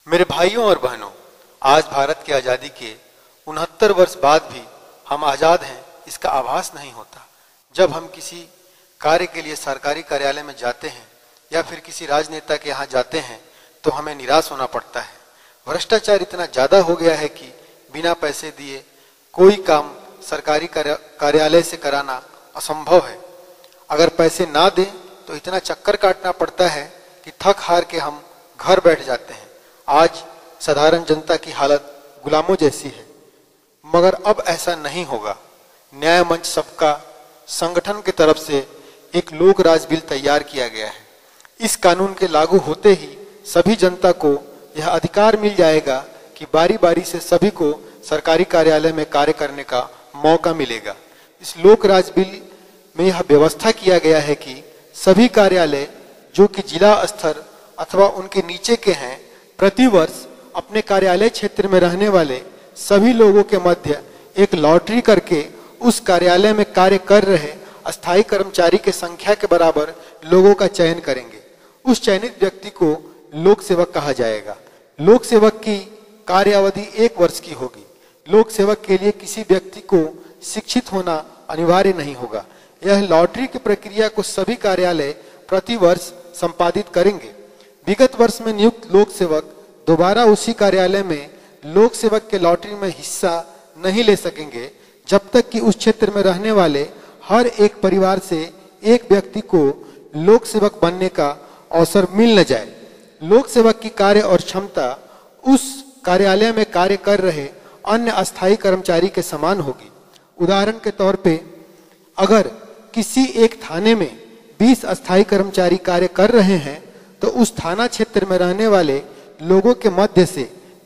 मेरे भाइयों और बहनों, आज भारत की आज़ादी के 69 वर्ष बाद भी हम आज़ाद हैं इसका आभास नहीं होता। जब हम किसी कार्य के लिए सरकारी कार्यालय में जाते हैं या फिर किसी राजनेता के यहाँ जाते हैं तो हमें निराश होना पड़ता है। भ्रष्टाचार इतना ज़्यादा हो गया है कि बिना पैसे दिए कोई काम सरकारी कार्यालय से कराना असंभव है। अगर पैसे ना दें तो इतना चक्कर काटना पड़ता है कि थक हार के हम घर बैठ जाते हैं। आज साधारण जनता की हालत गुलामों जैसी है, मगर अब ऐसा नहीं होगा। न्याय मंच सबका संगठन की तरफ से एक लोक राज बिल तैयार किया गया है। इस कानून के लागू होते ही सभी जनता को यह अधिकार मिल जाएगा कि बारी बारी से सभी को सरकारी कार्यालय में कार्य करने का मौका मिलेगा। इस लोक राज बिल में यह व्यवस्था किया गया है कि सभी कार्यालय जो कि जिला स्तर अथवा उनके नीचे के हैं, प्रति वर्ष अपने कार्यालय क्षेत्र में रहने वाले सभी लोगों के मध्य एक लॉटरी करके उस कार्यालय में कार्य कर रहे अस्थायी कर्मचारी के संख्या के बराबर लोगों का चयन करेंगे। उस चयनित व्यक्ति को लोक सेवक कहा जाएगा। लोक सेवक की कार्य अवधि 1 वर्ष की होगी। लोक सेवक के लिए किसी व्यक्ति को शिक्षित होना अनिवार्य नहीं होगा। यह लॉटरी की प्रक्रिया को सभी कार्यालय प्रति वर्ष संपादित करेंगे। विगत वर्ष में नियुक्त लोक सेवक दोबारा उसी कार्यालय में लोक सेवक के लॉटरी में हिस्सा नहीं ले सकेंगे जब तक कि उस क्षेत्र में रहने वाले हर एक परिवार से एक व्यक्ति को लोक सेवक बनने का अवसर मिल न जाए। लोक सेवक की कार्य और क्षमता उस कार्यालय में कार्य कर रहे अन्य अस्थायी कर्मचारी के समान होगी। उदाहरण के तौर पे अगर किसी एक थाने में 20 अस्थायी कर्मचारी कार्य कर रहे हैं तो उस थाना क्षेत्र में रहने वाले लोगों के मध्य से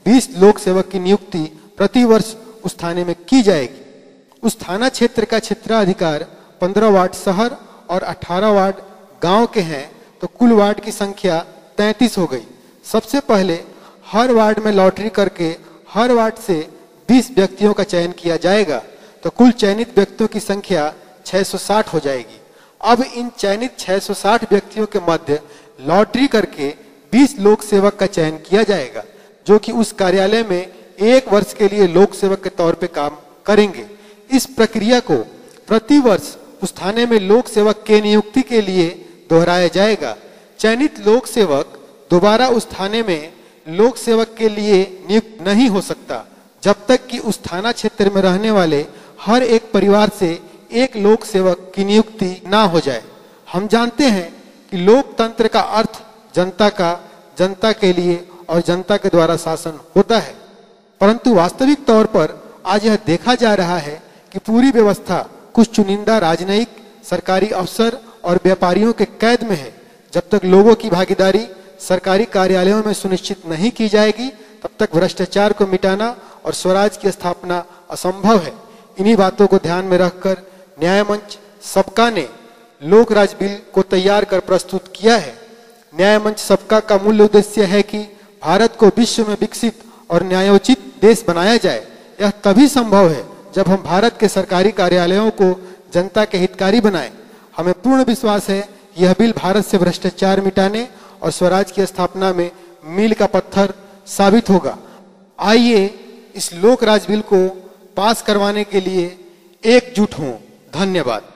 20 लोक सेवक की नियुक्ति प्रति वर्ष उस थाने में की जाएगी। उस थाना क्षेत्र का क्षेत्राधिकार 15 वार्ड शहर और 18 वार्ड गांव के हैं तो कुल वार्ड की संख्या 33 हो गई। सबसे पहले हर वार्ड में लॉटरी करके हर वार्ड से 20 व्यक्तियों का चयन किया जाएगा तो कुल चयनित व्यक्तियों की संख्या 660 हो जाएगी। अब इन चयनित 660 व्यक्तियों के मध्य लॉटरी करके 20 लोक सेवक का चयन किया जाएगा जो कि उस कार्यालय में 1 वर्ष के लिए लोक सेवक के तौर पे काम करेंगे। इस प्रक्रिया को प्रति वर्ष उस थाने में लोक सेवक के नियुक्ति के लिए दोहराया जाएगा। चयनित लोक सेवक दोबारा उस थाने में लोक सेवक के लिए नियुक्त नहीं हो सकता जब तक कि उस थाना क्षेत्र में रहने वाले हर एक परिवार से एक लोक सेवक की नियुक्ति ना हो जाए। हम जानते हैं कि लोकतंत्र का अर्थ जनता के लिए और जनता के द्वारा शासन होता है, परंतु वास्तविक तौर पर आज यह देखा जा रहा है कि पूरी व्यवस्था कुछ चुनिंदा राजनयिक, सरकारी अफसर और व्यापारियों के कैद में है। जब तक लोगों की भागीदारी सरकारी कार्यालयों में सुनिश्चित नहीं की जाएगी तब तक भ्रष्टाचार को मिटाना और स्वराज की स्थापना असंभव है। इन्हीं बातों को ध्यान में रखकर न्याय मंच सबका ने लोक राज बिल को तैयार कर प्रस्तुत किया है। न्याय मंच सबका का मूल उद्देश्य है कि भारत को विश्व में विकसित और न्यायोचित देश बनाया जाए। यह तभी संभव है जब हम भारत के सरकारी कार्यालयों को जनता के हितकारी बनाएं। हमें पूर्ण विश्वास है यह बिल भारत से भ्रष्टाचार मिटाने और स्वराज की स्थापना में मील का पत्थर साबित होगा। आइए इस लोक राज बिल को पास करवाने के लिए एकजुट हों। धन्यवाद।